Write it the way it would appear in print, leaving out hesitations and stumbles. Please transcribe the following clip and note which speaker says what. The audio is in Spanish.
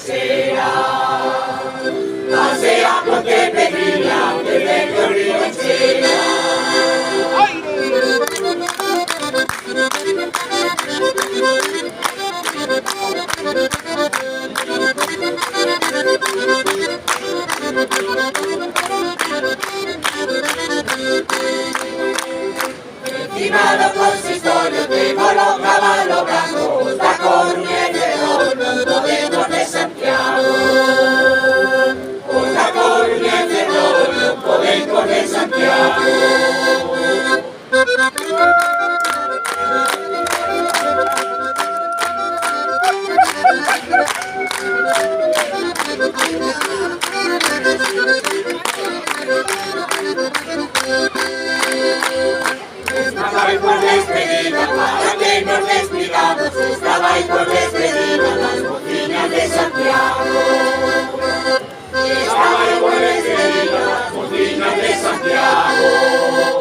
Speaker 1: Barichea, pasea Pontevedrilla, desde el río Enchera. Encima do consistorio tengo los caballos blancos, la Coruña y Ferrol, non podemos de Santiago. Con la Coruña y Ferrol, non podemos de Santiago. Estaba ahí por despedida, para que nos despidamos. Estaba ahí por despedida, las mociñas de Santiago. Estaba ahí por despedida, las mociñas de Santiago.